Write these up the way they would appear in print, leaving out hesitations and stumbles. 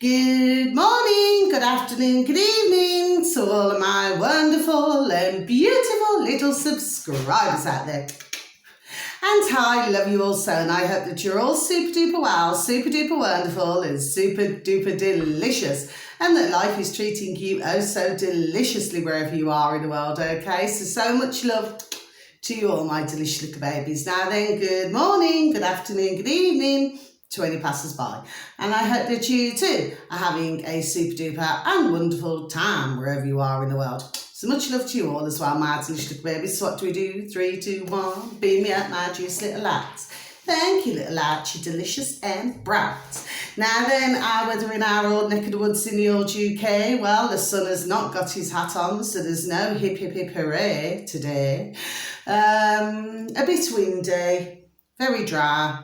Good morning, good afternoon, good evening to all of my wonderful and beautiful little subscribers out there. And hi, love you all so, and I hope that you're all super duper well, super duper wonderful, and super duper delicious, and that life is treating you oh so deliciously wherever you are in the world, okay? So much love to you all, my delicious little babies. Now then, good morning, good afternoon, good evening to any passers-by. And I hope that you too are having a super duper and wonderful time wherever you are in the world. So much love to you all as well, my delicious little babies. So what do we do? 3, 2, 1. Beam me up, my juice little lads. Thank you, little lads, you delicious and bright. Now then, our weather in our old neck of the woods in the old UK. Well, the sun has not got his hat on, so there's no hip hip hip hooray today. A bit windy, very dry.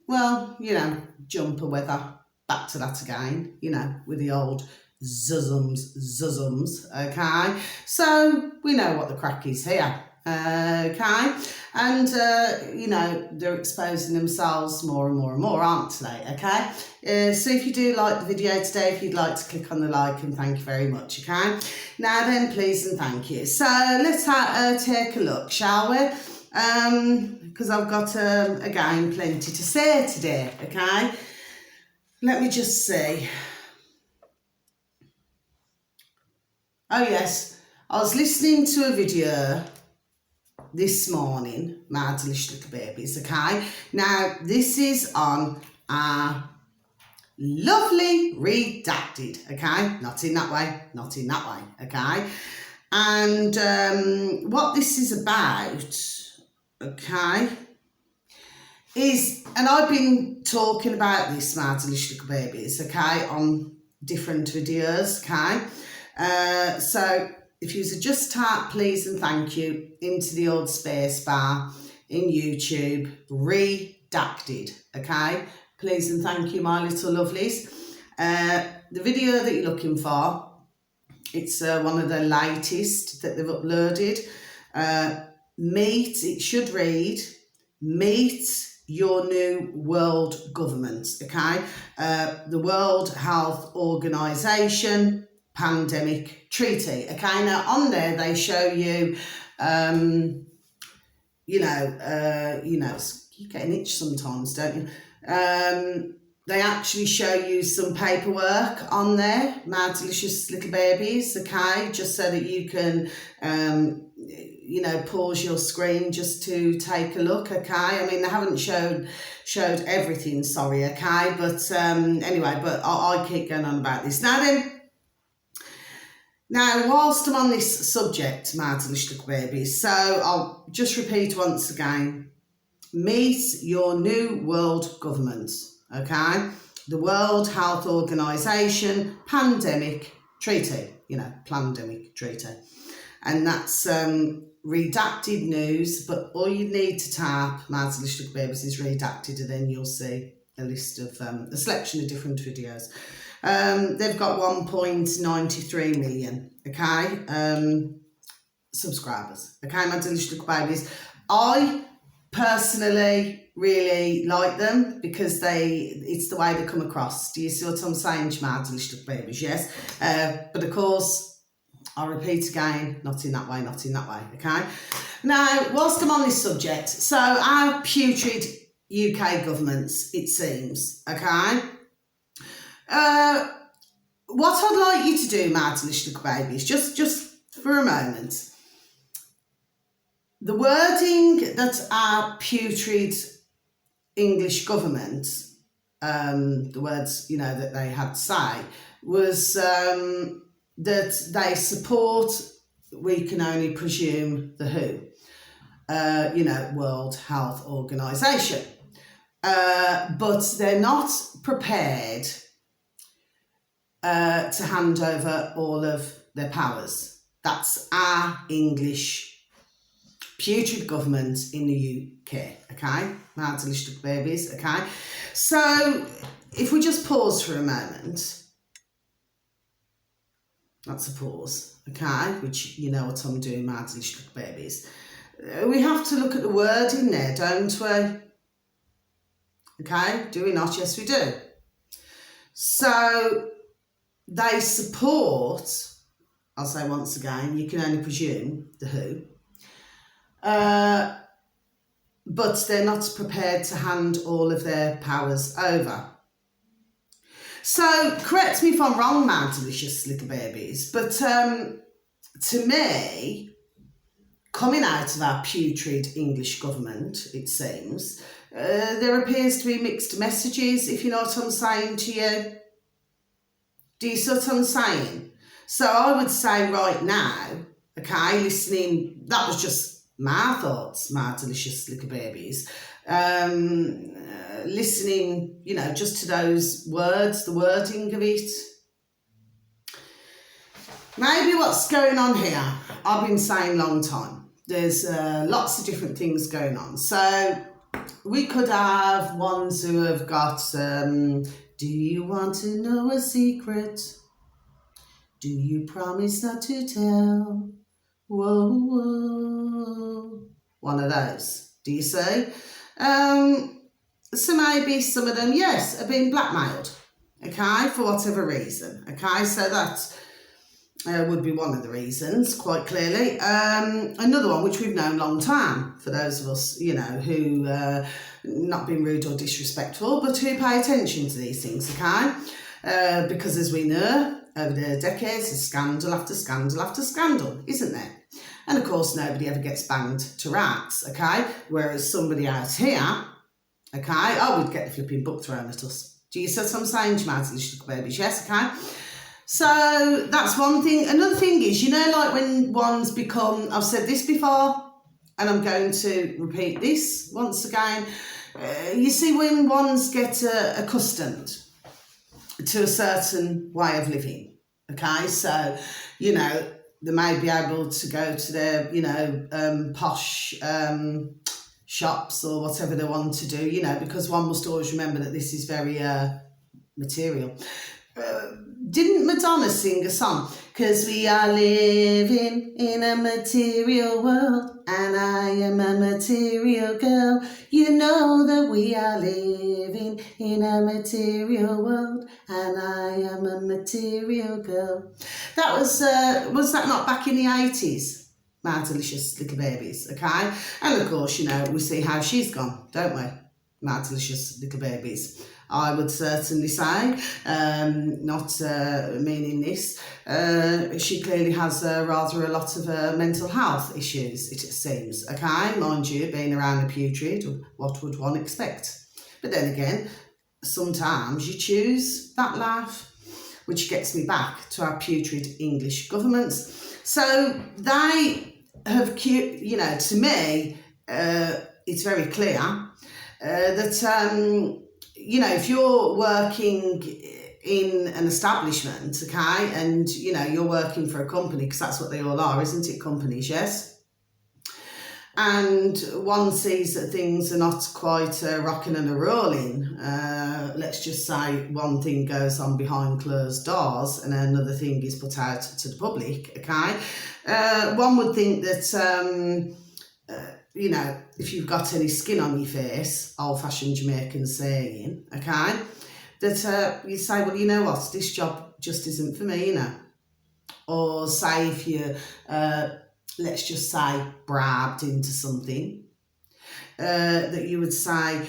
Well, you know, jumper weather, back to that again, you know, with the old zuzzums, okay? So we know what the crack is here, okay? And, you know, they're exposing themselves more and more and more, aren't they, okay? So if you do like the video today, if you'd like to click on the like, and thank you very much, okay? Now then, please and thank you. So let's take a look, shall we? Because I've got, again, plenty to say today, okay? Let me just see. Oh, yes, I was listening to a video this morning, my delicious little babies, okay? Now, this is on our lovely redacted, okay? Not in that way, not in that way, okay? And what this is about, okay, is, and I've been talking about this, my delicious little babies, okay, on different videos, okay? So if you just type please and thank you into the old space bar in YouTube, redacted, okay? Please and thank you, my little lovelies. The video that you're looking for, it's one of the latest that they've uploaded. It should read, Meet Your New World Government, okay? The World Health Organization Pandemic Treaty, okay? Now on there they show you, you get an itch sometimes, don't you? They actually show you some paperwork on there, my delicious little babies, okay? Just so that you can, you know, pause your screen just to take a look, okay? I mean, they haven't showed everything, sorry, okay? But anyway, but I keep going on about this. Now, whilst I'm on this subject, my delicious little babies, so I'll just repeat once again, Meet Your New World Government, okay? The World Health Organization Pandemic Treaty, you know, Pandemic Treaty. And that's redacted news, but all you need to type, my delicious little babies, is redacted, and then you'll see a list of, a selection of different videos. They've got 1.93 million, okay, subscribers, okay, my delicious little babies. I personally really like them because it's the way they come across. Do you see what I'm saying, my delicious little babies? Yes, but of course, I'll repeat again, not in that way, not in that way, okay? Now, whilst I'm on this subject, so our putrid UK governments, it seems, okay? What I'd like you to do, my delicious little babies, just for a moment, the wording that our putrid English government, the words, you know, that they had to say, was that they support, we can only presume, the WHO, you know, World Health Organization. But they're not prepared to hand over all of their powers. That's our English putrid government in the UK, okay? My delicious little babies, okay? So if we just pause for a moment, that's a pause, okay? Which, you know what I'm doing, my delicious little babies. We have to look at the word in there, don't we? Okay, do we not? Yes, we do. So they support, I'll say once again, you can only presume the WHO, but they're not prepared to hand all of their powers over. So correct me if I'm wrong, my delicious little babies, but to me, coming out of our putrid English government, it seems, there appears to be mixed messages, if you know what I'm saying to you. Do you see what I'm saying? So I would say right now, okay, listening, that was just my thoughts, my delicious little babies. Listening, you know, just to those words, the wording of it. Maybe what's going on here, I've been saying a long time. There's lots of different things going on. So we could have ones who have got, do you want to know a secret? Do you promise not to tell? Whoa, whoa. One of those. Do you see? So maybe some of them, yes, are being blackmailed, okay, for whatever reason, okay, so that would be one of the reasons, quite clearly. Another one, which we've known a long time, for those of us, you know, who, not being rude or disrespectful, but who pay attention to these things, okay, because as we know, over the decades, there's scandal after scandal after scandal, isn't there? And of course, nobody ever gets banged to rats, okay, whereas somebody out here, okay, oh, we'd get the flipping book thrown at us. Do you see what I'm saying, to my little babies? Yes, okay. So that's one thing. Another thing is, you know, like when one's become, I've said this before, and I'm going to repeat this once again. You see, when ones get accustomed to a certain way of living, okay, so, you know, they may be able to go to their, you know, posh shops or whatever they want to do, you know, because one must always remember that this is very material. Didn't Madonna sing a song? 'Cause we are living in a material world and I am a material girl. You know that we are living in a material world and I am a material girl. That was that not back in the 80s? My delicious little babies, okay? And of course, you know, we see how she's gone, don't we? My delicious little babies. I would certainly say, not meaning this, she clearly has rather a lot of mental health issues, it seems, okay? Mind you, being around the putrid, what would one expect? But then again, sometimes you choose that life, which gets me back to our putrid English governments. So they have, you know, to me, it's very clear that, you know, if you're working in an establishment, okay, and, you know, you're working for a company, because that's what they all are, isn't it, companies, yes? And one sees that things are not quite rocking and a-rolling. Let's just say one thing goes on behind closed doors and another thing is put out to the public, okay? One would think that, you know, if you've got any skin on your face, old-fashioned Jamaican saying, okay, that you say, well, you know what, this job just isn't for me, you know. Or say if you, let's just say, bribed into something, that you would say,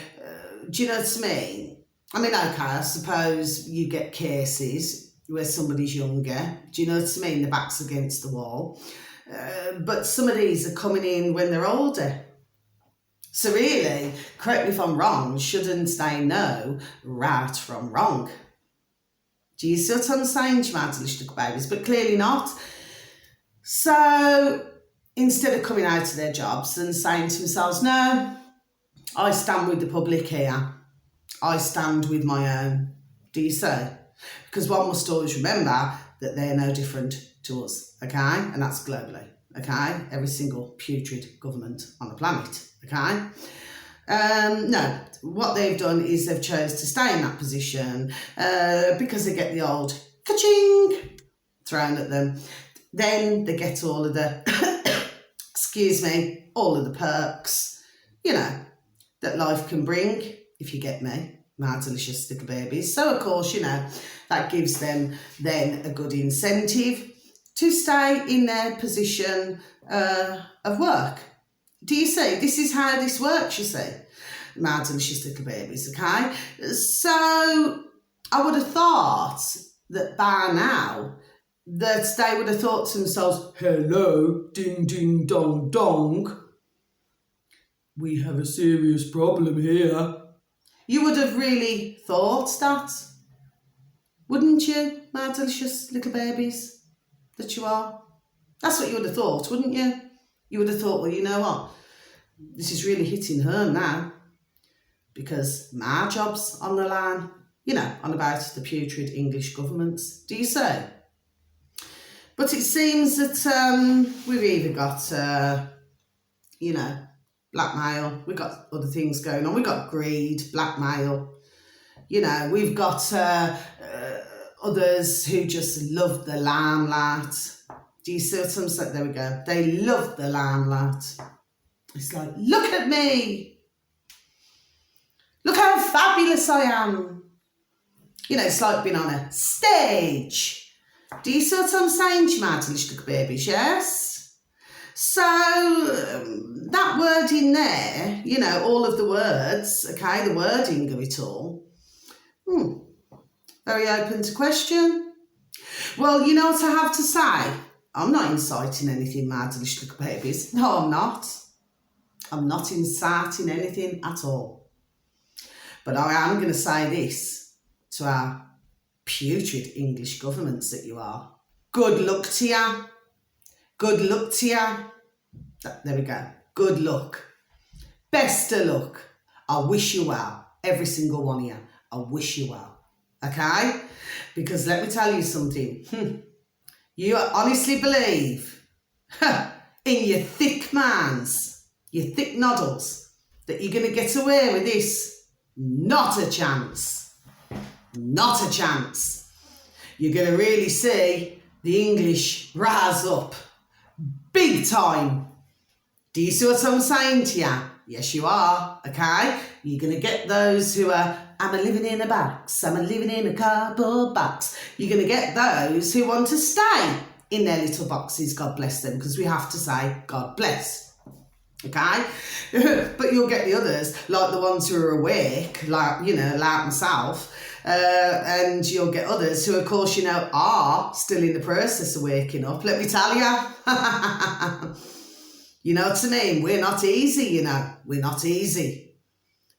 do you know what I mean? I mean, okay, I suppose you get cases where somebody's younger, do you know what I mean? The back's against the wall. But some of these are coming in when they're older. So really, correct me if I'm wrong, shouldn't they know right from wrong? Do you see what I'm saying, you little babies? But clearly not. So instead of coming out of their jobs and saying to themselves, no, I stand with the public here. I stand with my own. Do you see? Because one must always remember that they're no different to us, okay? And that's globally, okay? Every single putrid government on the planet, okay? No, what they've done is they've chose to stay in that position because they get the old ka-ching thrown at them. Then they get all of the, excuse me, all of the perks, you know, that life can bring, if you get me, my delicious little babies. So, of course, that gives them then a good incentive to stay in their position of work. Do you see? This is how this works, you see, my delicious little babies, okay? So I would have thought that by now that they would have thought to themselves, hello, ding, ding, dong, dong. We have a serious problem here. You would have really thought that, wouldn't you, my delicious little babies that you are? That's what you would have thought, wouldn't you? You would have thought, well, you know what? This is really hitting home now because my job's on the line, on about the putrid English governments. Do you say? But it seems that we've either got, blackmail, we've got other things going on, we've got greed, blackmail, we've got others who just love the limelight. Do you see what I'm saying? There we go. They love the limelight. It's like, look at me. Look how fabulous I am. It's like being on a stage. Do you see what I'm saying to you, my delicious little babies? Yes? So, that word in there, all of the words, okay, the wording of it all, very open to question. Well, you know what I have to say? I'm not inciting anything, my delicious little babies. No, I'm not. I'm not inciting anything at all. But I am going to say this to our putrid English governments that you are. Good luck to you. Good luck to you. There we go. Good luck. Best of luck. I wish you well. Every single one of you. I wish you well. Okay? Because let me tell you something. You honestly believe in your thick minds, your thick noddles, that you're going to get away with this? Not a chance. Not a chance. You're going to really see the English rise up. Big time. Do you see what I'm saying to you? Yes, you are, okay? You're going to get those who are, I'm a living in a box, I'm a living in a cardboard box. You're going to get those who want to stay in their little boxes, God bless them, because we have to say, God bless, okay? But you'll get the others, like the ones who are awake, like myself, and you'll get others who, of course, are still in the process of waking up. Let me tell you. You know what I mean? We're not easy, We're not easy.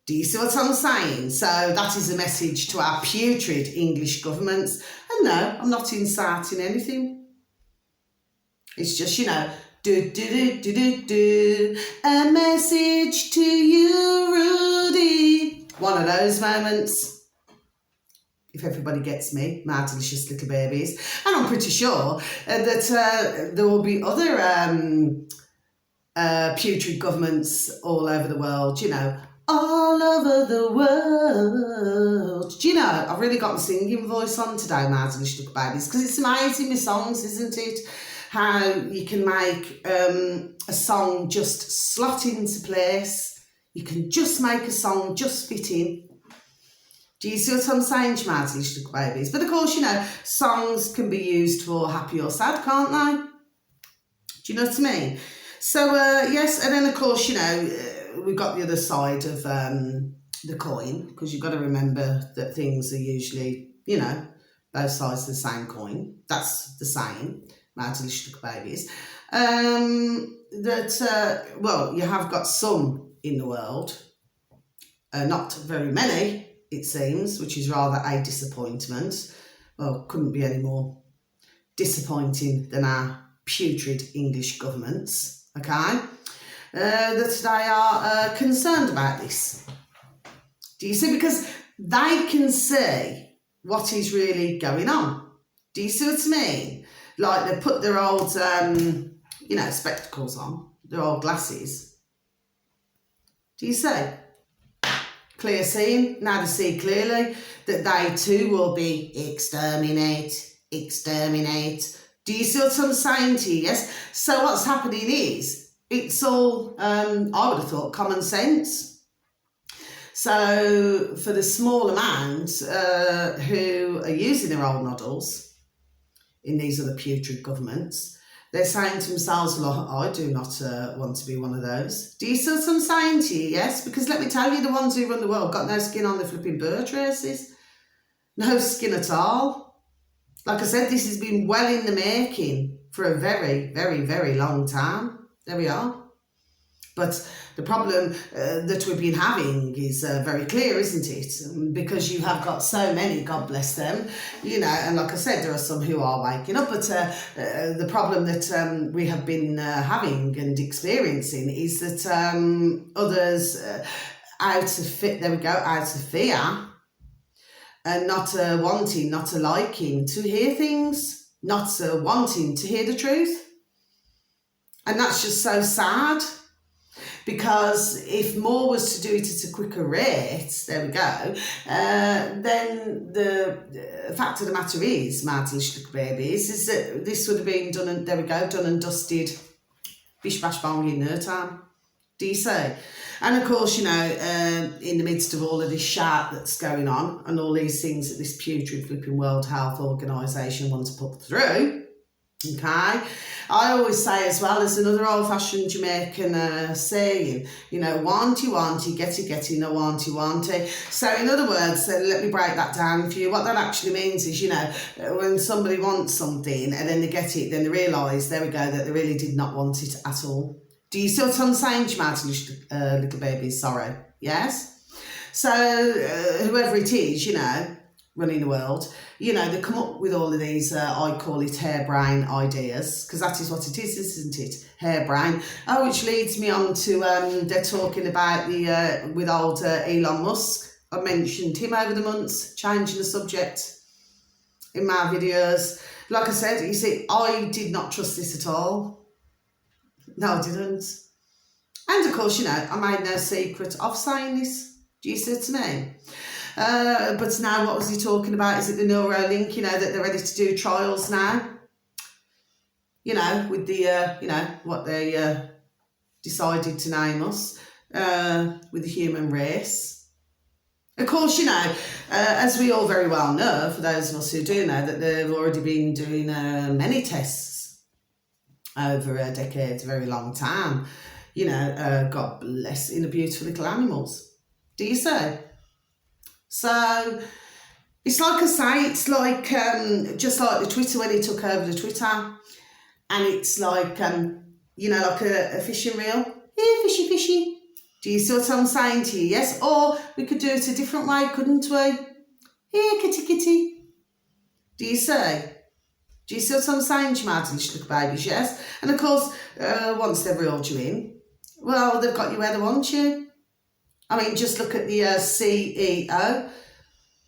Do you see what I'm saying? So that is a message to our putrid English governments. And no, I'm not inciting anything. It's just, a message to you, Rudy. One of those moments. If everybody gets me, my delicious little babies. And I'm pretty sure that there will be other putrid governments all over the world, all over the world. Do I've really got my singing voice on today, my delicious little babies, because it's amazing with songs, isn't it? How you can make a song just slot into place. You can just make a song just fit in. Do you see what I'm saying, to my delicious little babies? But of course, songs can be used for happy or sad, can't they? Do you know what I mean? So, yes, and then, of course, we've got the other side of the coin, because you've got to remember that things are usually, both sides of the same coin. That's the saying, my delicious little babies. Well, you have got some in the world, not very many, it seems, which is rather a disappointment. Well, couldn't be any more disappointing than our putrid English governments. Okay, that they are concerned about this. Do you see? Because they can see what is really going on. Do you see what I mean? Like they put their old, spectacles on, their old glasses. Do you see? Clear seeing. Now they see clearly that they too will be exterminate. Do you see what I'm saying to you? Yes? So what's happening is, it's all, I would have thought, common sense. So for the small amount who are using their old models in these other putrid governments, they're saying to themselves, well, I do not want to be one of those. Do you see what I'm saying to you? Yes, because let me tell you, the ones who run the world got no skin on the flipping bird races. No skin at all. Like I said, this has been well in the making for a very, very, very long time. There we are. But the problem that we've been having is very clear, isn't it? Because you have got so many, God bless them, you know, and like I said, there are some who are waking up, but the problem that we have been having and experiencing is that others out of fear and not wanting, not liking to hear things, not wanting to hear the truth. And that's just so sad. Because if more was to do it at a quicker rate, there we go, then the fact of the matter is, my little babies, is that this would have been done and, there we go, done and dusted, bish bash bong in no time. Do you say? And of course, you know, in the midst of all of this shat that's going on and all these things that this putrid flipping World Health Organisation wants to put through, okay, I always say as well, as another old-fashioned Jamaican saying, you know, wanty, getty, no wanty. So in other words, let me break that down for you. What that actually means is, you know, when somebody wants something and then they get it, then they realise, there we go, that they really did not want it at all. Do you see what I'm saying, little babies? Sorry. Yes? So whoever it is, you know, running the world, you know, they come up with all of these, I call it harebrain ideas, because that is what it is, isn't it? Harebrain. Oh, which leads me on to, they're talking about the, with old Elon Musk. I mentioned him over the months, changing the subject in my videos. Like I said, you see, I did not trust this at all. No, I didn't. And of course, you know, I made no secret of saying this. Do you see what I mean? But now, what was he talking about? Is it the Neuralink, you know, that they're ready to do trials now? You know, with the, you know, what they decided to name us, with the human race. Of course, you know, as we all very well know, for those of us who do know, that they've already been doing many tests over decades, a very long time. You know, God bless, in the beautiful little animals. Do you say? So it's like I say, it's like just like the Twitter when he took over the Twitter, and it's like you know, like a fishing reel. Here, fishy. Do you see what I'm saying to you? Yes. Or we could do it a different way, couldn't we? Here, kitty. Do you see? Do you see what I'm saying, you mad little babies? Yes. And of course, once they've reeled you in, well, they've got you where they want you. I mean, just look at the CEO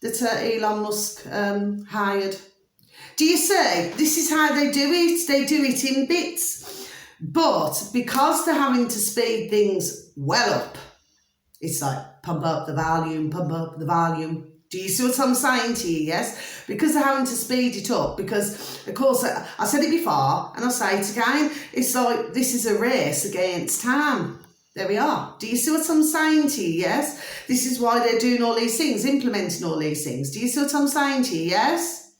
that Elon Musk hired. Do you see? This is how they do it. They do it in bits. But because they're having to speed things well up, it's like pump up the volume. Do you see what I'm saying to you? Yes? Because they're having to speed it up. Because, of course, I said it before and I'll say it again. It's like this is a race against time. There we are. Do you see what I'm saying to you? Yes? This is why they're doing all these things, implementing all these things. Do you see what I'm saying to you? Yes?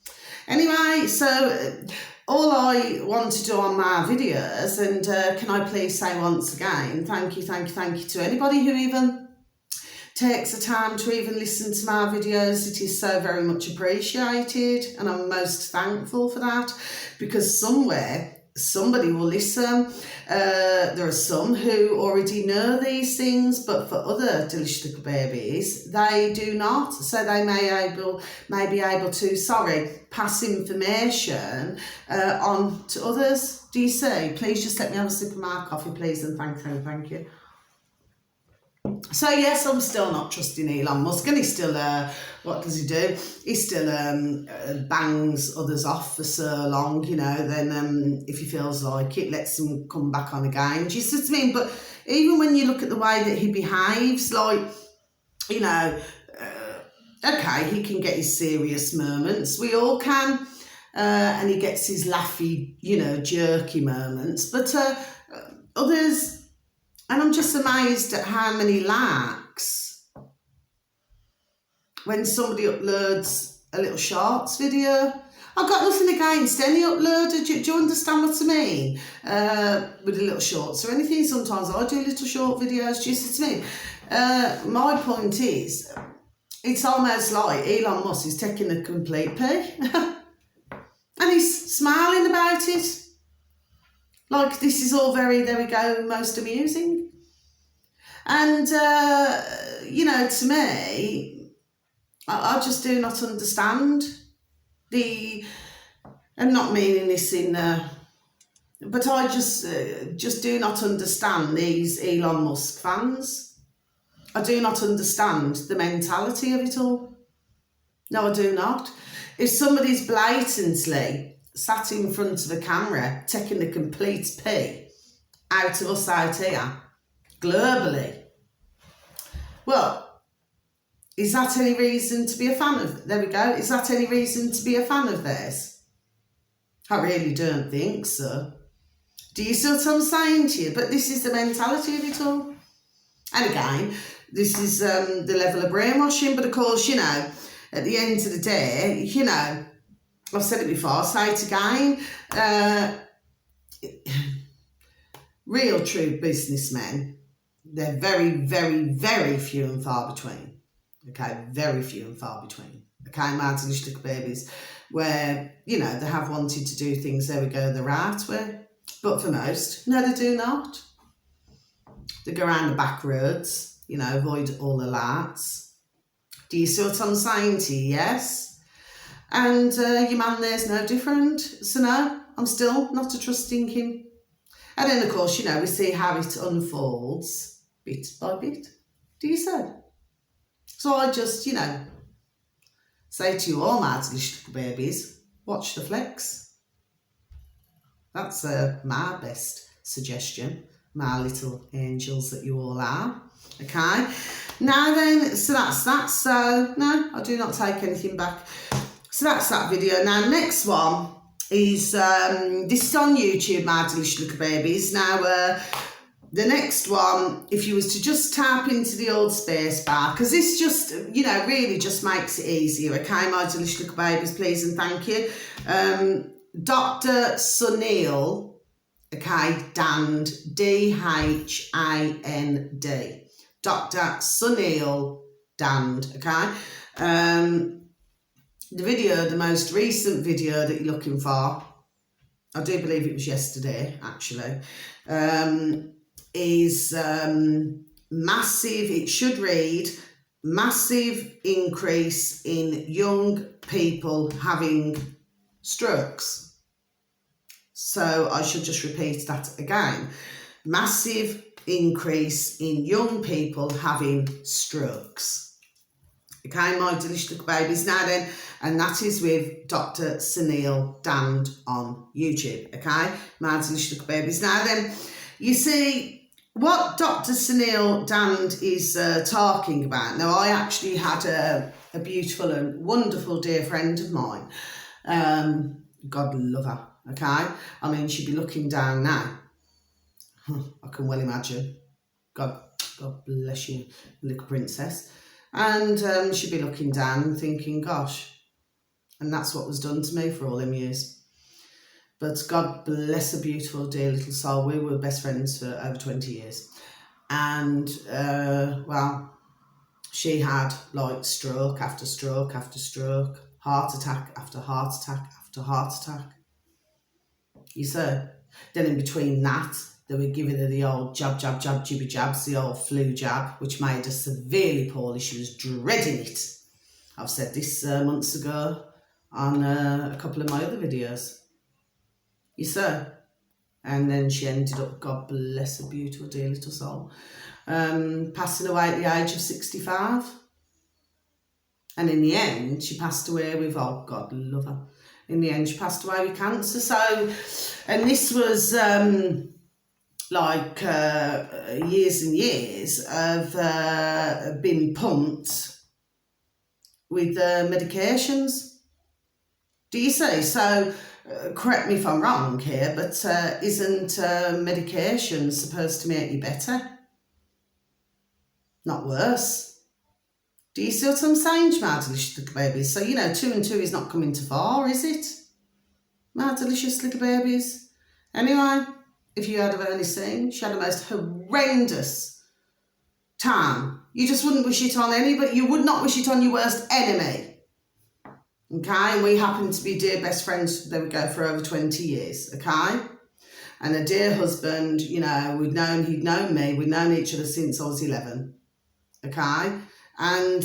Anyway, so all I want to do on my videos, and can I please say once again, thank you to anybody who even takes the time to even listen to my videos. It is so very much appreciated, and I'm most thankful for that, because somewhere somebody will listen. There are some who already know these things, but for other delicious little babies, they do not. So they may be able to, pass information on to others. Do you see? Please just let me have a sip of my coffee, please, and thank you. So yes, I'm still not trusting Elon Musk, and he still, what does he do? He still bangs others off for so long, you know, then if he feels like it, lets them come back on again. Do you see what I mean? But even when you look at the way that he behaves, like, you know, okay, he can get his serious moments, we all can, and he gets his laughy, you know, jerky moments, but others... And I'm just amazed at how many likes when somebody uploads a little shorts video. I've got nothing against any uploader, do you understand what I mean? With the little shorts or anything, sometimes I do little short videos, do you see what I mean? My point is, it's almost like Elon Musk is taking a complete pee. And he's smiling about it. Like, this is all very, there we go, most amusing. And, you know, to me, I just do not understand I'm not meaning this in, but I just do not understand these Elon Musk fans. I do not understand the mentality of it all. No, I do not. If somebody's blatantly sat in front of a camera taking the complete pee out of us out here, globally, well, is that any reason to be a fan of, there we go, is that any reason to be a fan of theirs? I really don't think so. Do you see what I'm saying to you? But this is the mentality of it all. And again, this is the level of brainwashing, but of course, you know, at the end of the day, you know, I've said it before, I'll say it again, real true businessmen, they're very, very, very few and far between. Okay, very few and far between. Okay, mountain little babies, where, you know, they have wanted to do things, there we go, the right way. But for most, no, they do not. They go around the back roads, you know, avoid all the lights. Do you see what I'm saying to you? Yes. And your man there's no different. So no, I'm still not a trusting him. And then, of course, you know, we see how it unfolds bit by bit. Do you see? So I just, you know, say to you all, my little babies, watch the flicks. That's my best suggestion, my little angels that you all are. Okay, now then, so that's that. So no, I do not take anything back. So that's that video. Now next one is this is on YouTube, my delicious little babies. Now the next one, if you was to just tap into the old space bar, because this just, you know, really just makes it easier. Okay, my delicious little babies, please and thank you. Dr. Sunil, okay, Dand, D-H-A-N-D. Dr. Sunil Dand, okay? The video, the most recent video that you're looking for, I do believe it was yesterday, actually, is massive, it should read, massive increase in young people having strokes. So I should just repeat that again. Massive increase in young people having strokes. Okay, my delicious little babies. Now then, and that is with Dr. Sunil Dand on YouTube. Okay, my delicious little babies. Now then, you see what Dr. Sunil Dand is talking about. Now, I actually had a beautiful and wonderful dear friend of mine. God love her. Okay, I mean, she'd be looking down now. I can well imagine. God bless you, little princess. And she'd be looking down and thinking, gosh, and that's what was done to me for all them years. But God bless her beautiful, dear little soul. We were best friends for over 20 years. And, well, she had like stroke after stroke after stroke, heart attack after heart attack after heart attack. You see? Then in between that, they were giving her the old jab, jibby jabs, the old flu jab, which made her severely poorly. She was dreading it. I've said this months ago on a couple of my other videos. You see? And then she ended up, God bless her beautiful dear little soul, passing away at the age of 65. And in the end, she passed away with, oh, God love her. In the end, she passed away with cancer. So, and this was like years and years of being pumped with medications. Do you see? So, correct me if I'm wrong here, but isn't medication supposed to make you better? Not worse. Do you see what I'm saying, my delicious little babies? So, 2 and 2 is not coming too far, is it? My delicious little babies. Anyway, if you heard of Ernestine, she had the most horrendous time. You just wouldn't wish it on anybody. You would not wish it on your worst enemy. Okay, and we happen to be dear best friends, there we go, for over 20 years, okay? And a dear husband, he'd known me, we'd known each other since I was 11, okay? And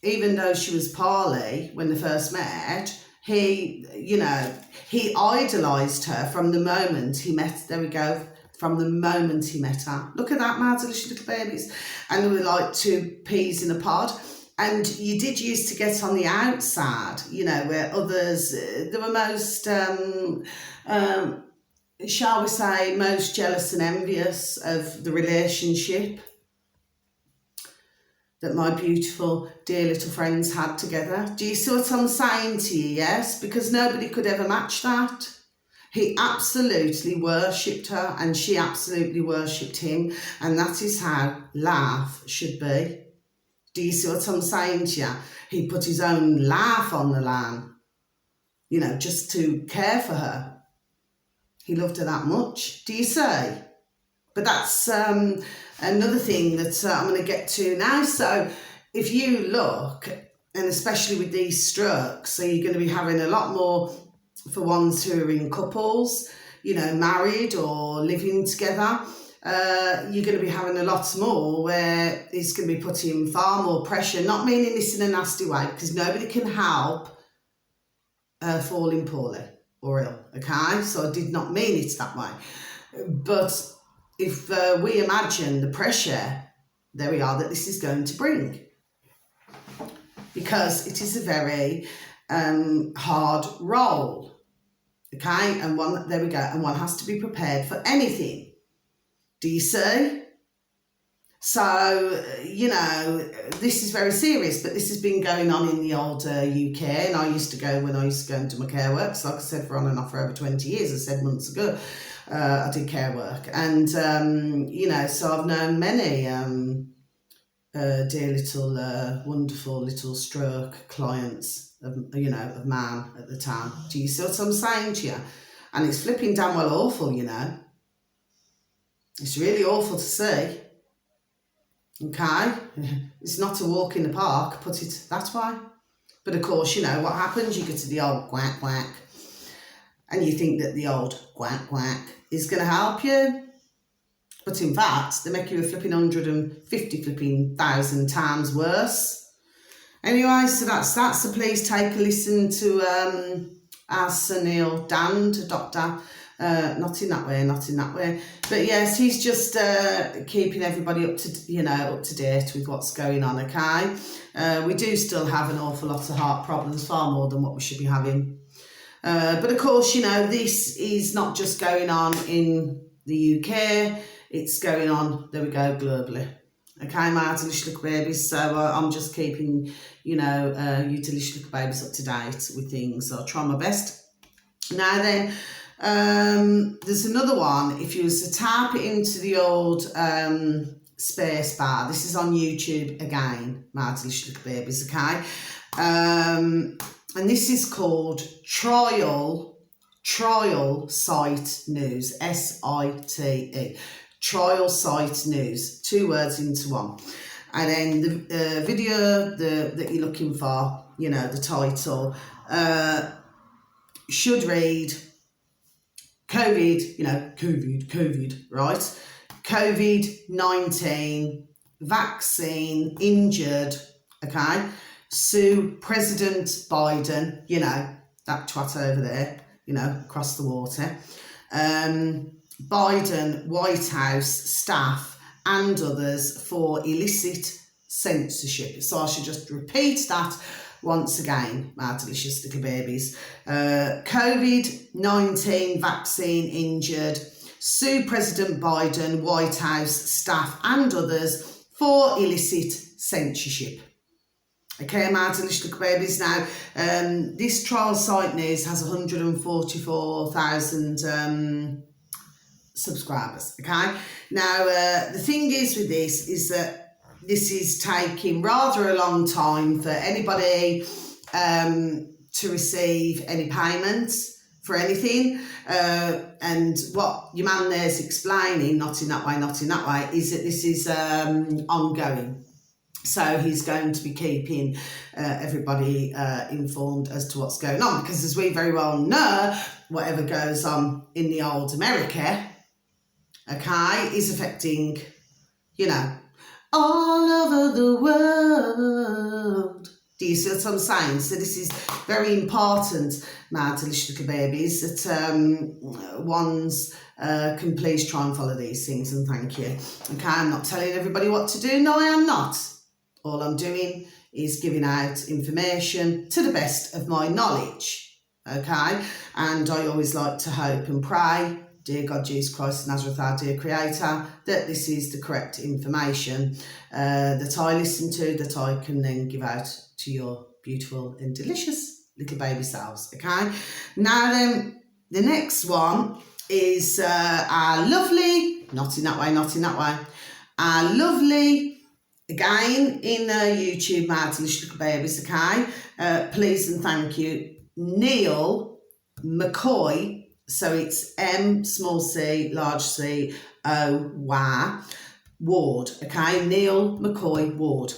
even though she was poorly when they first met, he idolised her from the moment he met, there we go, from the moment he met her. Look at that, my delicious little babies. And they were like 2 peas in a pod. And you did used to get on the outside, where others, they were most, shall we say, most jealous and envious of the relationship that my beautiful, dear little friends had together. Do you see what I'm saying to you? Yes, because nobody could ever match that. He absolutely worshipped her and she absolutely worshipped him. And that is how life should be. Do you see what I'm saying to you? He put his own life on the line, just to care for her. He loved her that much. Do you see? But that's another thing that I'm going to get to now. So if you look, and especially with these strokes, so you're going to be having a lot more for ones who are in couples, married or living together. You're going to be having a lot more where it's going to be putting far more pressure, not meaning this in a nasty way, because nobody can help falling poorly or ill, okay? So I did not mean it that way. But if we imagine the pressure, there we are, that this is going to bring, because it is a very hard role, okay? And there we go, and one has to be prepared for anything. Do you see? So, this is very serious, but this has been going on in the old UK, and I used to go into my care work, so like I said, for on and off for over 20 years, I said months ago, I did care work, and, so I've known many dear little, wonderful little stroke clients of man at the time. Do you see what I'm saying to you? And it's flipping damn well awful, It's really awful to see. Okay? It's not a walk in the park, put it that way. But of course, what happens? You go to the old quack quack, and you think that the old quack quack is going to help you. But in fact, they make you a flipping 150 flipping thousand times worse. Anyway, so that's that. So please take a listen to our Sunil Dand, Dr. Not in that way. But yes, he's just keeping everybody up to date with what's going on, okay? We do still have an awful lot of heart problems, far more than what we should be having. But of course, this is not just going on in the UK, it's going on, there we go, globally. Okay, my delicious little babies, so I'm just keeping, you delicious little babies up to date with things. So I'll try my best. Now then, there's another one. If you was to type it into the old space bar, this is on YouTube again, my delicious little babies, okay? And this is called Trial Site News, SITE, Trial Site News, 2 words into one. And then the video that you're looking for, the title, should read COVID, COVID, right? COVID-19, vaccine, injured, okay? Sue President Biden, that twat over there, across the water. Biden, White House, staff and others for illicit censorship. So I should just repeat that once again, my delicious little babies. COVID-19 vaccine injured, sue President Biden, White House, staff and others for illicit censorship. Okay, my delicious little babies. Now, this Trial Site News has 144,000 subscribers, okay? Now, the thing is with this is that this is taking rather a long time for anybody to receive any payments for anything. And what your man there's explaining, not in that way, is that this is ongoing. So he's going to be keeping everybody informed as to what's going on, because as we very well know, whatever goes on in the old America, okay, is affecting, you know, all over the world. Do you see what I'm saying? So this is very important, my delicious little babies, that ones can please try and follow these things, and thank you. Okay, I'm not telling everybody what to do. No, I am not. All I'm doing is giving out information to the best of my knowledge. Okay, and I always like to hope and pray, dear God, Jesus Christ of Nazareth, our dear Creator, that this is the correct information that I listen to, that I can then give out to your beautiful and delicious little baby selves. Okay, now then, the next one is our lovely, not in that way, our lovely, again in YouTube, my delicious little babies, okay, please and thank you, Neil McCoy. So it's M small c large C O Y Ward, okay, Neil McCoy Ward.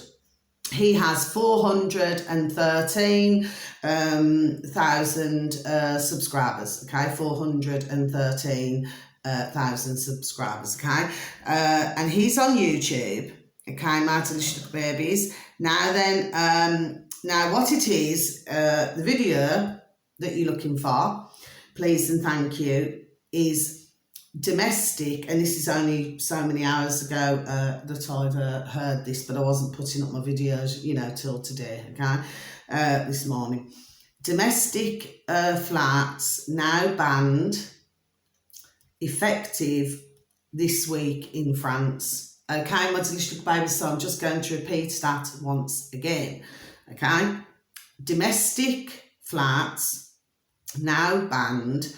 He has 413,000 subscribers, okay, 413,000 subscribers, okay, and he's on YouTube, okay, my delicious little babies. Now then, now what it is, the video that you're looking for, please and thank you, is domestic, and this is only so many hours ago that I've heard this, but I wasn't putting up my videos, you know, till today, okay, this morning. Domestic flats now banned, effective this week in France, okay, my delicious little babies. So I'm just going to repeat that once again, okay. Domestic flats now banned,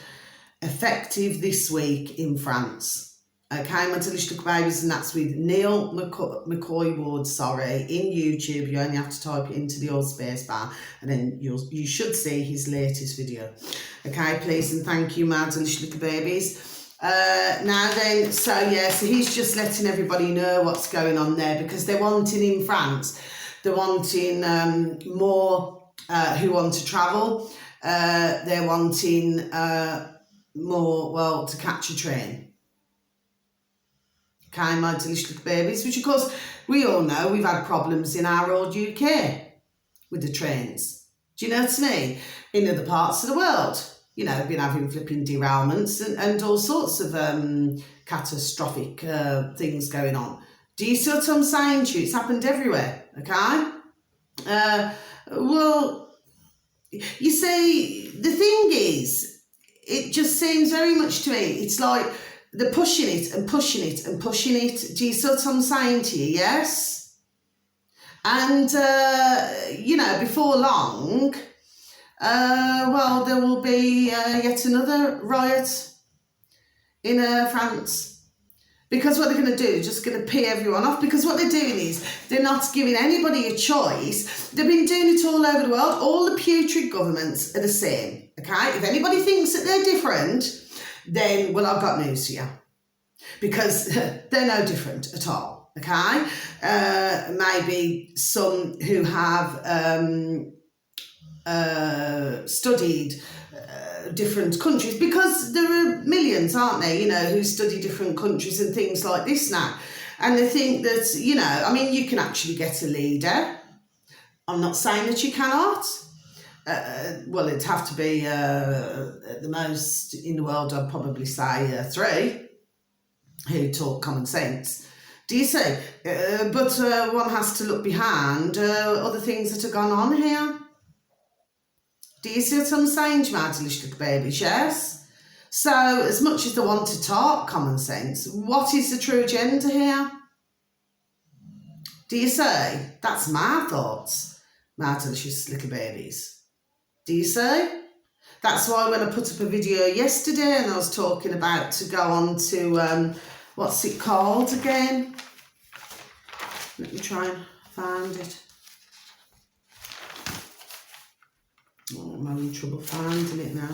effective this week in France, okay, my delicious little babies, and that's with Neil McCoy Ward, sorry, in YouTube. You only have to type it into the old space bar, and then you should see his latest video, okay, please and thank you, my delicious little babies. Now then, so yeah, so he's just letting everybody know what's going on there, because they're wanting in France, they're wanting more who want to travel, they're wanting more, well, to catch a train, okay, my delicious little babies, which of course we all know we've had problems in our old UK with the trains. Do you know what I mean? In other parts of the world, you know, been having flipping derailments and all sorts of catastrophic things going on. Do you see what I'm saying to you? It's happened everywhere, okay? Well, you see, the thing is, it just seems very much to me, it's like they're pushing it and pushing it and pushing it. Do you see what I'm saying to you? Yes? And, you know, before long, well, there will be yet another riot in France. Because what they're going to do, they're just going to pee everyone off. Because what they're doing is, they're not giving anybody a choice. They've been doing it all over the world. All the putrid governments are the same, okay? If anybody thinks that they're different, then, well, I've got news for you. Because they're no different at all, okay? Maybe some who have studied different countries, because there are millions, aren't there, you know, who study different countries and things like this now, and they think that, you know, I mean, you can actually get a leader. I'm not saying that you cannot. Well, it'd have to be at the most in the world, I'd probably say 3 who talk common sense. Do you see? But one has to look behind other things that have gone on here. Do you see what I'm saying, to my delicious little babies? Yes? So, as much as they want to talk common sense, what is the true agenda here? Do you see? That's my thoughts, my delicious little babies. Do you see? That's why when I put up a video yesterday and I was talking about to go on to, what's it called again? Let me try and find it. Oh, I'm having trouble finding it now.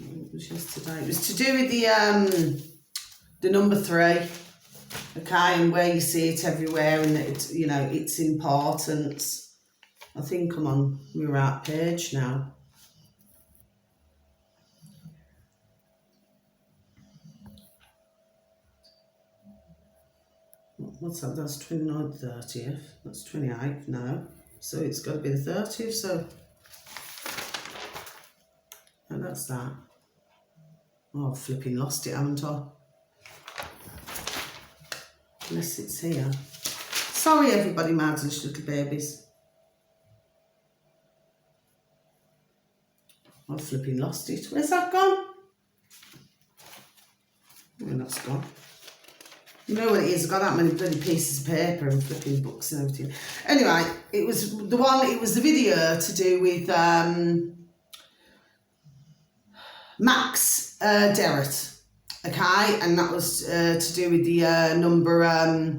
It was yesterday. It was to do with the number 3, okay, and where you see it everywhere, and it's, you know, its importance. I think I'm on the right page now. What's that? That's 29th, 30th. That's 28th, no. So it's got to be the 30th, so... And that's that. Oh, I've flipping lost it, haven't I? Unless it's here. Sorry, everybody, my little babies. I've flipping lost it. Where's that gone? Oh, that's gone. You know what it is, I've got that many bloody pieces of paper and flipping books and everything. Anyway, it was the video to do with Max Derrett, okay, and that was to do with the number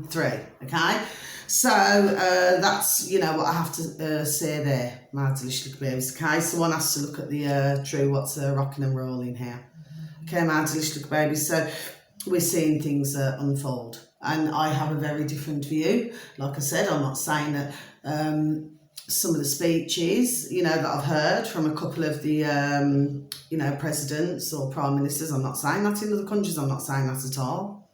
3, okay. So that's, you know, what I have to say there, my delicious little babies, okay. So one has to look at the true what's rocking and rolling here, okay, my delicious little babies. So we're seeing things unfold, and I have a very different view. Like I said, I'm not saying that some of the speeches, you know, that I've heard from a couple of the, you know, presidents or prime ministers, I'm not saying that in other countries, I'm not saying that at all.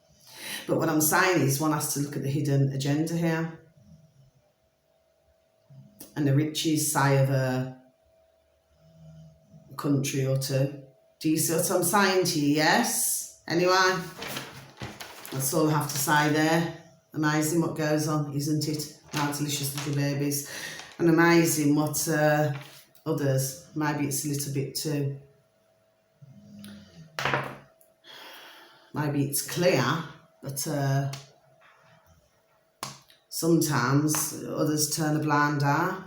But what I'm saying is one has to look at the hidden agenda here. And the riches, say, of a country or two. Do you see what I'm saying to you? Yes? Anyway, that's all I have to say there. Amazing what goes on, isn't it? Our delicious little babies. And amazing what others, maybe it's a little bit too, maybe it's clear, but sometimes others turn a blind eye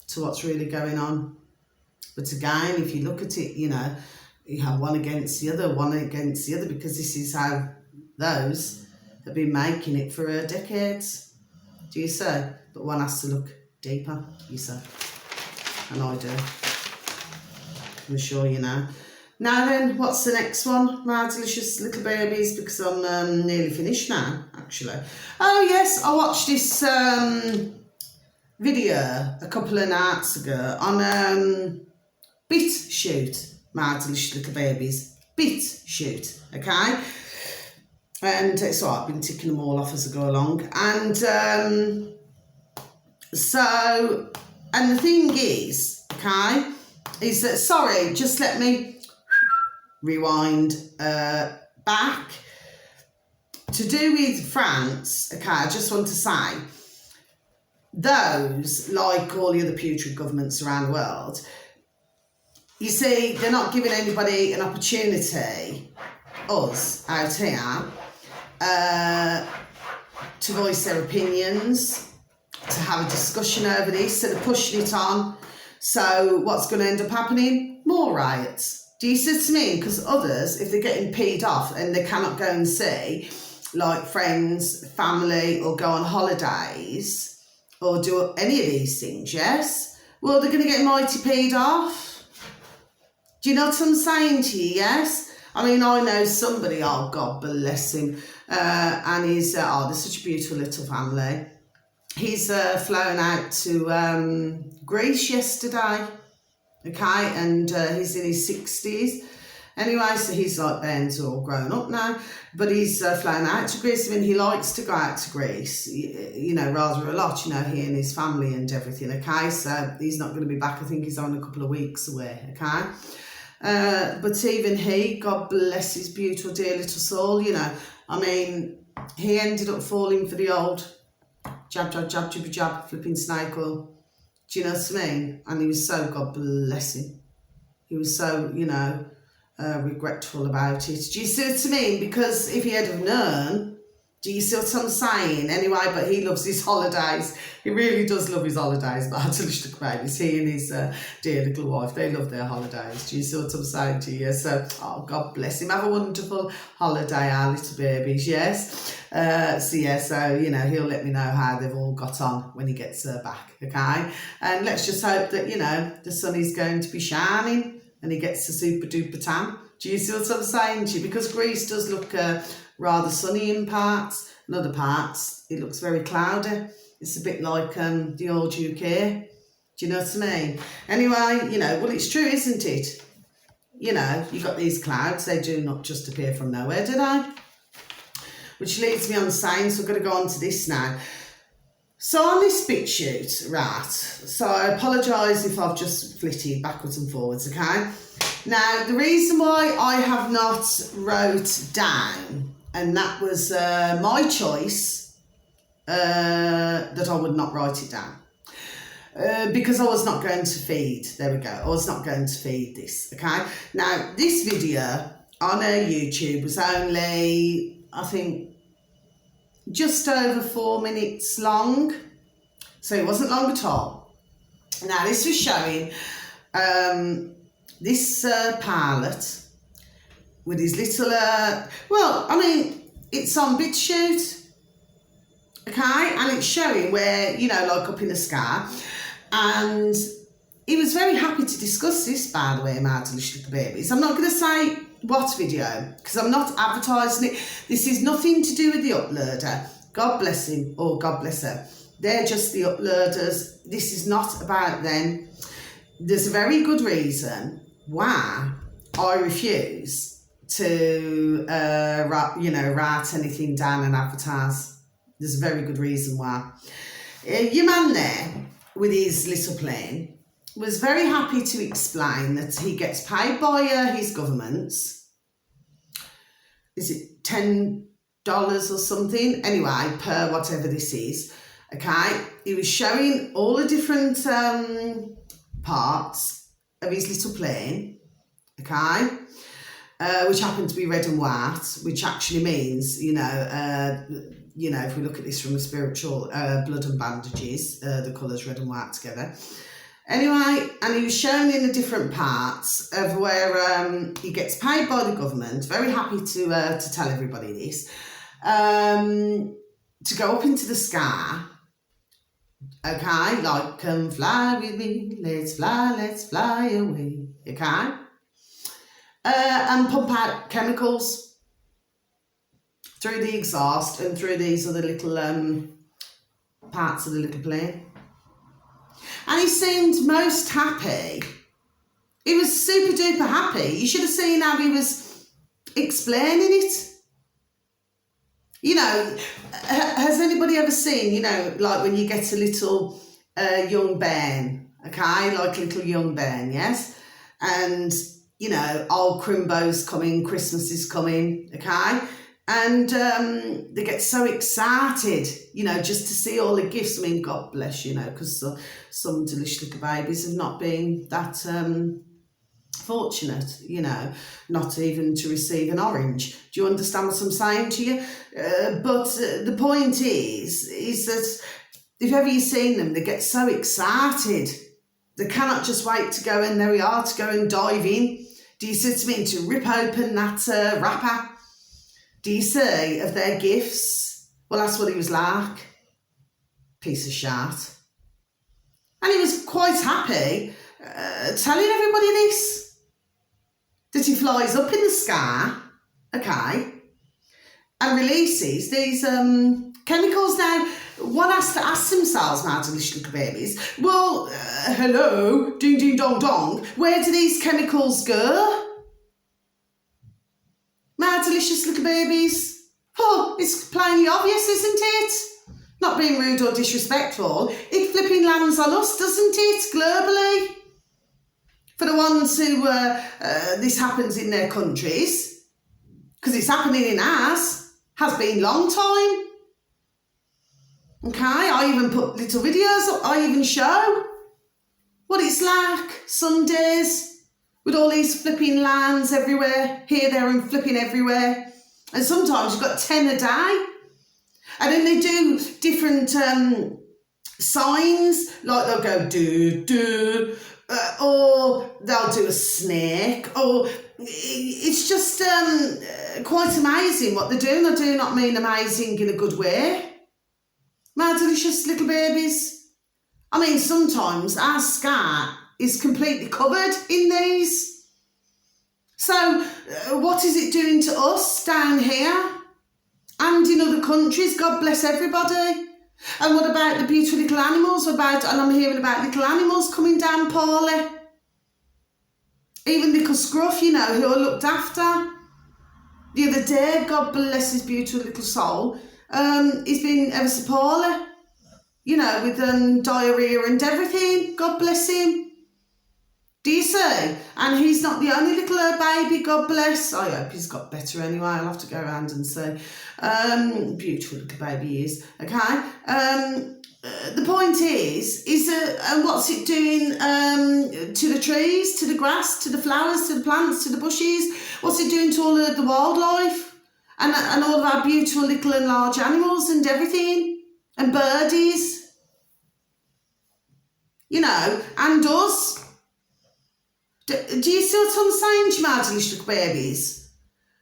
to what's really going on. But again, if you look at it, you know, you have one against the other, because this is how those have been making it for decades. Do you see? But one has to look deeper, you see. And I do. I'm sure you know. Now then, what's the next one, my delicious little babies? Because I'm nearly finished now, actually. Oh yes, I watched this video a couple of nights ago on Bitchute. My delicious little babies, Bitchute, okay? And so I've been ticking them all off as I go along. And and the thing is, okay, is that, sorry, just let me rewind back. To do with France, okay, I just want to say, those, like all the other putrid governments around the world, you see, they're not giving anybody an opportunity, us out here, to voice their opinions, to have a discussion over this. So they're pushing it on. So what's going to end up happening? More riots. Do you see what I mean? Because others, if they're getting peed off and they cannot go and see, like, friends, family, or go on holidays, or do any of these things, yes? Well, they're going to get mighty peed off. Do you know what I'm saying to you, yes? I mean, I know somebody, oh, God bless him, and he's, oh, they're such a beautiful little family. He's flown out to Greece yesterday, okay, and he's in his 60s. Anyway, so he's like Ben's all grown up now, but he's flown out to Greece. I mean, he likes to go out to Greece, you know, rather a lot, you know, he and his family and everything, okay? So he's not going to be back. I think he's on a couple of weeks away, okay? But even he, God bless his beautiful, dear little soul, you know, I mean, he ended up falling for the old jab, jab, jab, jibby jab, flipping snake oil. Do you know what I mean? And he was so, God bless him, he was so, you know, regretful about it. Do you see what I mean? Because if he had have known Do you see what I'm saying? Anyway, but he loves his holidays. He really does love his holidays. But I tell you the babies, he and his dear little wife, they love their holidays. Do you see what I'm saying to you? So, oh, God bless him. Have a wonderful holiday, our little babies, yes? So, you know, he'll let me know how they've all got on when he gets back, okay? And let's just hope that, you know, the sun is going to be shining and he gets a super duper tan. Do you see what I'm saying to you? Because Greece does look rather sunny in parts, and other parts it looks very cloudy. It's a bit like the old UK. Do you know what I mean? Anyway, you know, well, it's true, isn't it? You know, you've got these clouds, they do not just appear from nowhere, do they? Which leads me on saying, so I've got to go on to this now. So on this Bitchute, right, so I apologise if I've just flitted backwards and forwards, okay? Now, the reason why I have not wrote down, and that was my choice, that I would not write it down. Because I was not going to feed, there we go, I was not going to feed this, okay? Now, this video on YouTube was only, I think, just over 4 minutes long, so it wasn't long at all. Now, this was showing this pilot with his little, well, I mean, it's on Bitchute, okay, and it's showing where, you know, like up in the sky, and he was very happy to discuss this, by the way, my delicious little babies. I'm not going to say what video, because I'm not advertising it. This is nothing to do with the uploader. God bless him, or God bless her. They're just the uploaders. This is not about them. There's a very good reason why I refuse to, write anything down and advertise. There's a very good reason why. Your man there, with his little plane, was very happy to explain that he gets paid by his governments. Is it $10 or something? Anyway, per whatever this is. Okay, he was showing all the different parts of his little plane. Okay, which happened to be red and white, which actually means, if we look at this from a spiritual blood and bandages, the colours red and white together. Anyway, and he was shown in the different parts of where he gets paid by the government, very happy to tell everybody this, to go up into the sky, okay, like, come fly with me, let's fly away, okay, and pump out chemicals through the exhaust and through these other little parts of the little plane. And he seemed most happy. He was super duper happy. You should have seen how he was explaining it. You know, has anybody ever seen, you know, like when you get a little young bairn, okay, like a little young bairn, yes? And, you know, old Crimbo's coming, Christmas is coming, okay? And they get so excited, you know, just to see all the gifts. I mean, God bless, you know, because some delicious little babies have not been that fortunate, you know, not even to receive an orange. Do you understand what I'm saying to you? But the point is that if ever you've seen them, they get so excited. They cannot just wait to go in, there we are, to go and dive in. Do you see what I mean? To rip open that wrapper. Do you see, of their gifts? Well, that's what he was like. Piece of shit. And he was quite happy telling everybody this. That he flies up in the sky, okay, and releases these chemicals. Now, one has to ask themselves, my delicious little babies, well, hello, ding, ding, dong, dong, where do these chemicals go? My delicious little babies. Oh, it's plainly obvious, isn't it? Not being rude or disrespectful. It flipping lands on us, doesn't it, globally? For the ones who this happens in their countries, because it's happening in ours, has been long time. Okay, I even put little videos up, I even show what it's like Sundays, with all these flipping lands everywhere, here, there and flipping everywhere. And sometimes you've got 10 a day. And then they do different signs, like they'll go do, do, or they'll do a snake, or it's just quite amazing what they're doing. I do not mean amazing in a good way. My delicious little babies. I mean, sometimes our scar is completely covered in these. So what is it doing to us down here and in other countries? God bless everybody. And what about the beautiful little animals? And I'm hearing about little animals coming down poorly. Even little Scruff, you know, who are looked after. The other day, God bless his beautiful little soul, he's been ever so poorly, you know, with diarrhoea and everything. God bless him. Do you see? And he's not the only little baby, God bless. I hope he's got better anyway. I'll have to go around and see. Beautiful little baby he is, okay? The point is what's it doing to the trees, to the grass, to the flowers, to the plants, to the bushes? What's it doing to all of the wildlife and all of our beautiful little and large animals and everything? And birdies, you know, and us. Do you see what I'm saying, you my delicious little babies?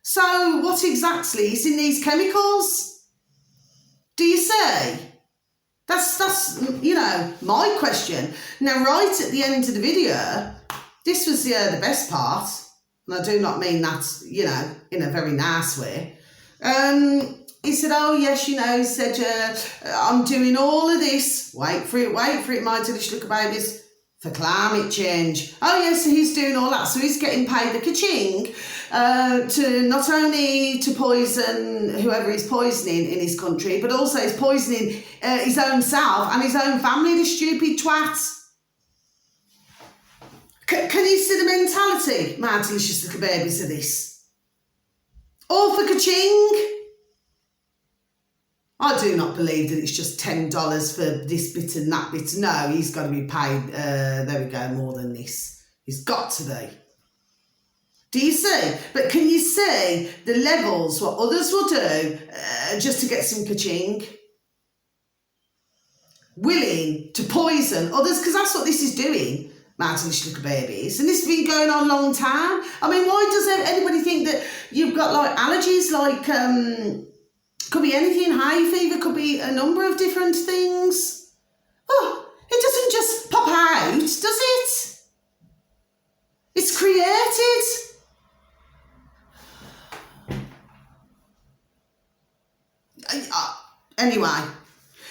So what exactly is in these chemicals? Do you see? That's you know, my question. Now, right at the end of the video, this was the best part, and I do not mean that, you know, in a very nice way. He said, oh, yes, you know, he said, I'm doing all of this, wait for it, my delicious little babies, for climate change. Oh, yes, so he's doing all that. So he's getting paid the ka-ching to not only to poison whoever he's poisoning in his country, but also he's poisoning his own self and his own family, the stupid twat. Can you see the mentality, my delicious little babies, of this? All for ka-ching. I do not believe that it's just $10 for this bit and that bit. No, he's got to be paid, there we go, more than this. He's got to be. Do you see? But can you see the levels, what others will do just to get some ka-ching? Willing to poison others, because that's what this is doing, my delicious little babies. And this has been going on a long time. I mean, why does anybody think that you've got like allergies, like... could be anything, hay fever, could be a number of different things. Oh, it doesn't just pop out, does it? It's created. Anyway,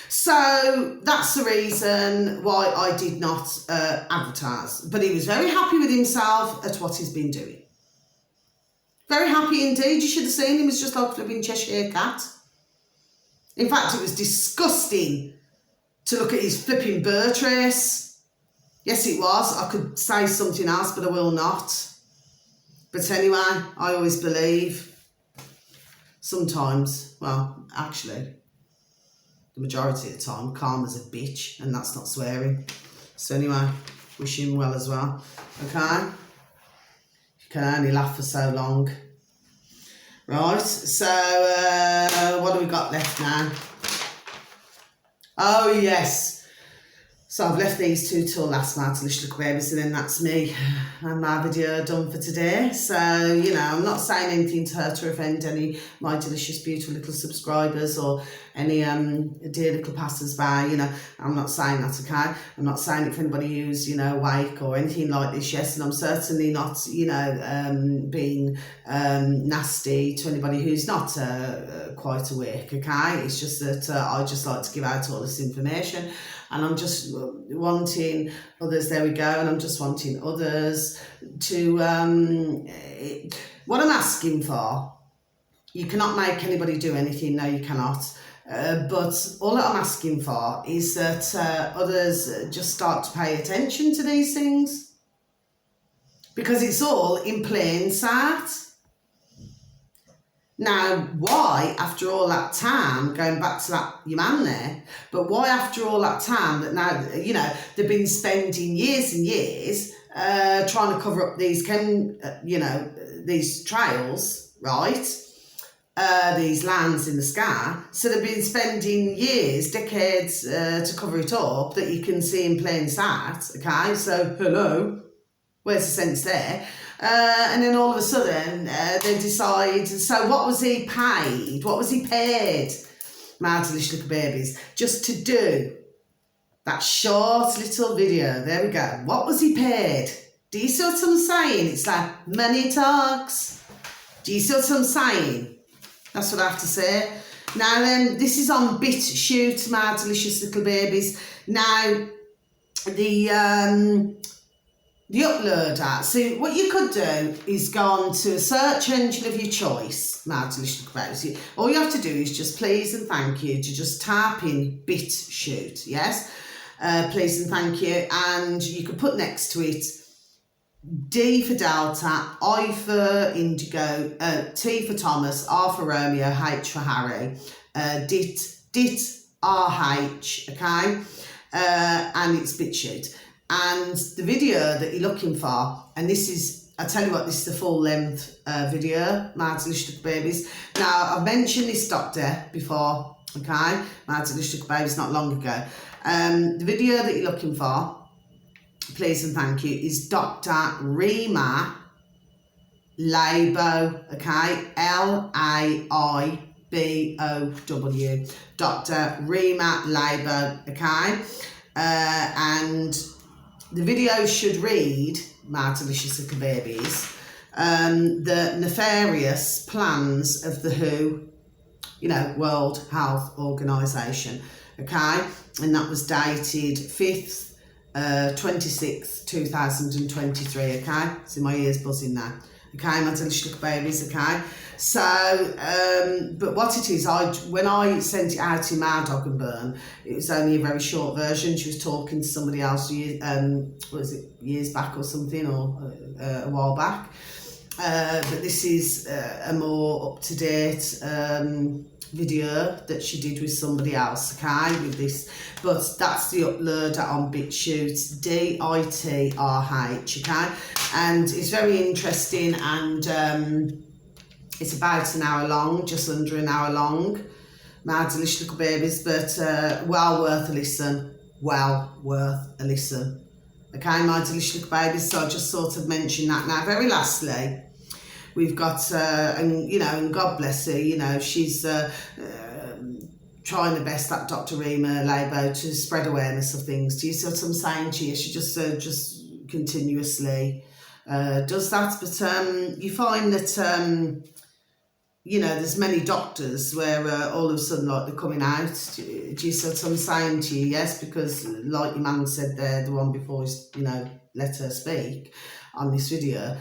so that's the reason why I did not advertise. But he was very happy with himself at what he's been doing. Very happy indeed. You should have seen him. He was just like a flipping Cheshire cat. In fact, it was disgusting to look at his flipping bird trace. Yes, it was. I could say something else, but I will not. But anyway, I always believe. Sometimes, well, actually, the majority of the time, karma's a bitch, and that's not swearing. So anyway, wish him well as well. Okay? You can only laugh for so long. Right, so what do we got left now? Oh, yes. So I've left these two till last night, delicious little babies, and then that's me and my video done for today. So, you know, I'm not saying anything to hurt or offend any of my delicious, beautiful little subscribers or any dear little passers-by, you know. I'm not saying that, okay? I'm not saying it for anybody who's, you know, awake or anything like this, yes, and I'm certainly not, you know, being nasty to anybody who's not quite awake, okay? It's just that I just like to give out all this information, and I'm just wanting others, there we go, and I'm just wanting others to, what I'm asking for, you cannot make anybody do anything, no you cannot, but all that I'm asking for is that others just start to pay attention to these things, because it's all in plain sight. Now, why, after all that time, going back to that your man there, but why after all that time that now, you know, they've been spending years and years trying to cover up these, you know, these trails, right? these lands in the sky. So they've been spending years, decades to cover it up, that you can see in plain sight. Okay, so hello, where's the sense there? And then all of a sudden they decide, so what was he paid? What was he paid, my delicious little babies, just to do that short little video? There we go. What was he paid? Do you see what I'm saying? It's like money talks. Do you see what I'm saying? That's what I have to say. Now then, this is on Bitchute, my delicious little babies. Now, the uploader. So what you could do is go on to a search engine of your choice, my delicious little babies. All you have to do is just please and thank you to just type in Bitchute, yes? Please and thank you. And you could put next to it D for Delta, I for Indigo, T for Thomas, R for Romeo, H for Harry, DIT RH, okay? And it's Bitchute. And the video that you're looking for, and this is, I tell you what, this is the full length video, my delicious little babies. Now, I've mentioned this doctor before, okay? My delicious little babies not long ago. The video that you're looking for, please and thank you, is Dr. Rima Laibow, okay? Laibow. Dr. Rima Laibow, okay? And the video should read, my delicious little babies, the nefarious plans of the WHO, you know, World Health Organization, okay? And that was dated 5th 26th 2023, okay? See, my ears buzzing now, okay, my delicious little babies, okay? So but what it is, when I sent it out in my dog and burn, it was only a very short version. She was talking to somebody else what was it, years back or something, or a while back, but this is a more up-to-date video that she did with somebody else, okay, with this. But that's the uploader on Bitchute, DITRH, okay? And it's very interesting, and it's about an hour long, just under an hour long, my delicious little babies, but well worth a listen, okay, my delicious little babies. So I just sort of mentioned that. Now, very lastly, we've got, and you know, and God bless her, you know, she's trying her best, that Dr. Rima Laibow, to spread awareness of things. Do you see what I'm saying to you? She just continuously does that. But you find that, you know, there's many doctors where all of a sudden, like, they're coming out. Do you see what I'm saying to you? Yes, because like your man said there, the one before, is, you know, let her speak on this video,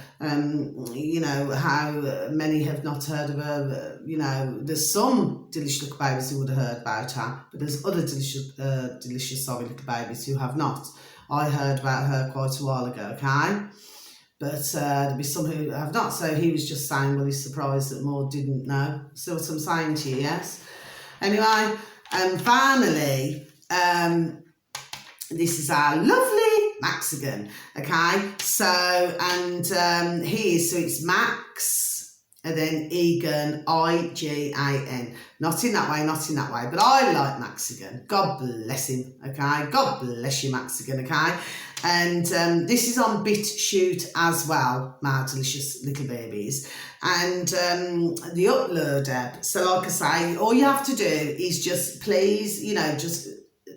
you know, how many have not heard of her. You know, there's some delicious little babies who would have heard about her, but there's other delicious sorry little babies who have not. I heard about her quite a while ago, okay? But there'll be some who have not. So he was just saying, well, he's surprised that more didn't know. See what I'm saying to you, yes? Anyway, and finally, this is our lovely Maxigan, okay? So, and he is, so it's Max, and then Egan, I-G-A-N. Not in that way, but I like Maxigan. God bless him, okay? God bless you, Maxigan, okay? And this is on Bitchute as well, my delicious little babies. And the uploader, so like I say, all you have to do is just please, you know, just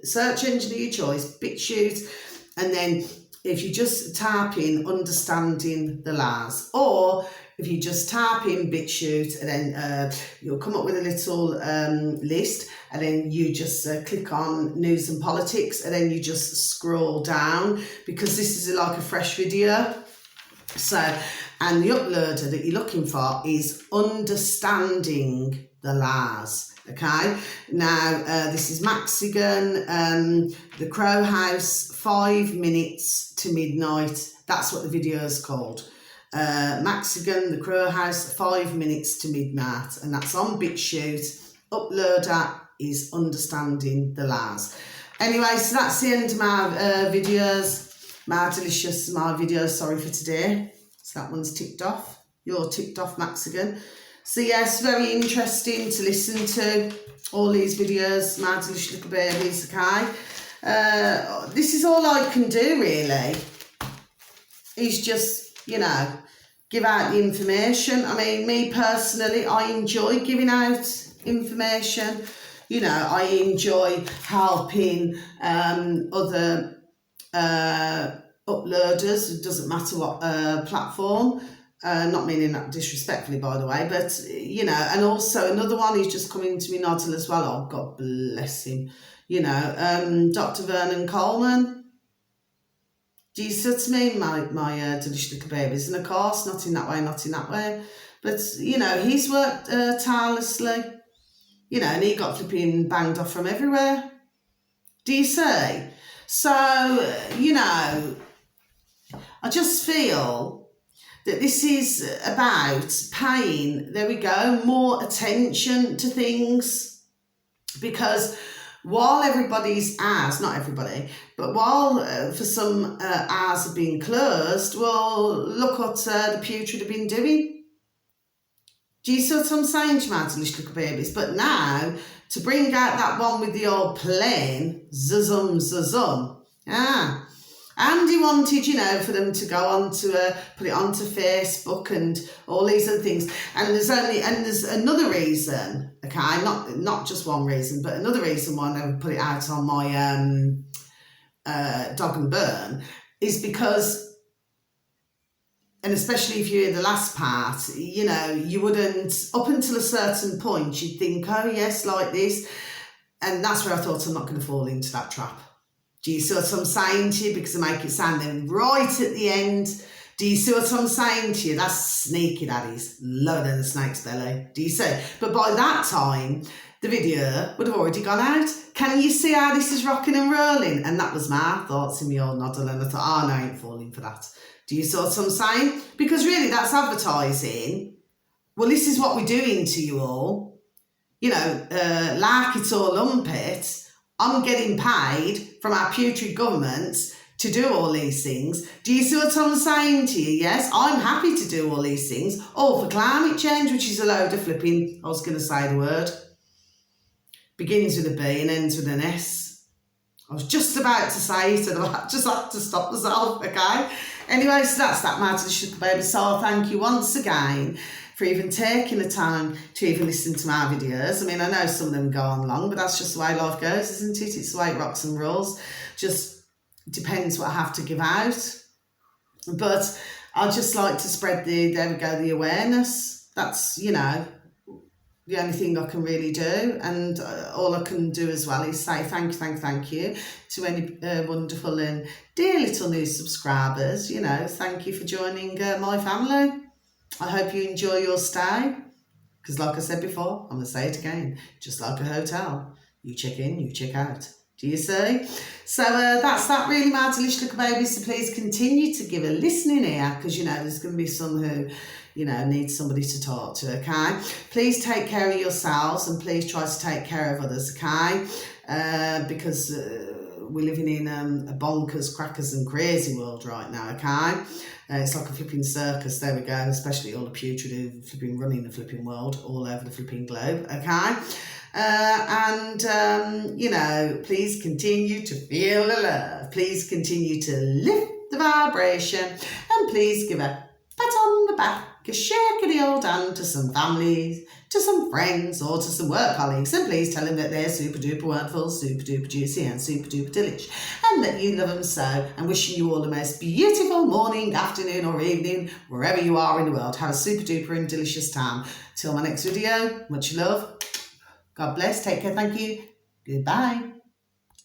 search engine of your choice, Bitchute, and then if you just type in understanding the Lars, or if you just type in Bitchute, and then you'll come up with a little list, and then you just click on news and politics, and then you just scroll down, because this is like a fresh video. So, and the uploader that you're looking for is Understanding the Lars, okay? Now, this is Maxigan, the Crow House, 5 minutes to midnight. That's what the video is called. Maxigan, the Crow House, 5 minutes to midnight, and that's on Bitchute. Uploader is Understanding the Lars. Anyway, so that's the end of my videos, my videos, sorry, for today. So that one's ticked off. You're ticked off, Maxigan. So yes, very interesting to listen to all these videos, my delicious little babies, okay? This is all I can do really, is just, you know, give out the information. I mean, me personally, I enjoy giving out information. You know, I enjoy helping other uploaders. It doesn't matter what platform. Not meaning that disrespectfully, by the way, but, you know, and also another one who's just coming to me, Noddle, as well. Oh, God bless him. You know, Dr. Vernon Coleman. Do you see what I mean? My delicious little babies. And of course, not in that way, not in that way. But, you know, he's worked tirelessly, you know, and he got flipping banged off from everywhere. Do you see? So, you know, I just feel that this is about paying, there we go, more attention to things, because while everybody's eyes, not everybody, but while for some eyes have been closed, well, look what the Bitchute have been doing. Do you see what I'm saying, to my little babies? But now, to bring out that one with the old plane, zazum, zazum, and he wanted, you know, for them to go on to put it onto Facebook and all these other things. And there's another reason, okay, not just one reason, but another reason why I never put it out on my Dog and Burn is because, and especially if you hear the last part, you know, you wouldn't, up until a certain point, you'd think, oh yes, like this. And that's where I thought, I'm not going to fall into that trap. Do you see what I'm saying to you? Because I make it sound then right at the end. Do you see what I'm saying to you? That's sneaky, that is. Lower than the snake's belly. Do you see? But by that time, the video would have already gone out. Can you see how this is rocking and rolling? And that was my thoughts in the old Noddle. And I thought, oh, no, I ain't falling for that. Do you see what I'm saying? Because really, that's advertising. Well, this is what we're doing to you all. You know, like it or lump it. I'm getting paid from our putrid governments to do all these things. Do you see what I'm saying to you? Yes, I'm happy to do all these things. All for climate change, which is a load of flipping, I was going to say the word. Begins with a B and ends with an S. I was just about to say it and I just had to stop myself, okay? Anyway, so that's that, my delicious baby. So thank you once again for even taking the time to even listen to my videos. I mean, I know some of them go on long, but that's just the way life goes, isn't it? It's the way it rocks and rolls. Just depends what I have to give out. But I just like to spread the awareness. That's, you know, the only thing I can really do. And all I can do as well is say thank you to any wonderful and dear little new subscribers. You know, thank you for joining my family. I hope you enjoy your stay, because like I said before, I'm going to say it again, just like a hotel, you check in, you check out. Do you see? So that's that really, my delicious little babies. So please continue to give a listening ear, because, you know, there's going to be some who, you know, need somebody to talk to, okay? Please take care of yourselves and please try to take care of others, okay? Because we're living in a bonkers, crackers and crazy world right now, okay? It's like a flipping circus, there we go, especially all the putrid who flipping running the flipping world all over the flipping globe, okay? You know, please continue to feel the love. Please continue to lift the vibration. And please give a pat on the back, a shake of the old hand to some families, to some friends, or to some work colleagues. And please tell them that they're super duper wonderful, super duper juicy, and super duper delish. And that you love them so. And wishing you all the most beautiful morning, afternoon, or evening, wherever you are in the world. Have a super duper and delicious time. Till my next video, much love. God bless. Take care. Thank you. Goodbye.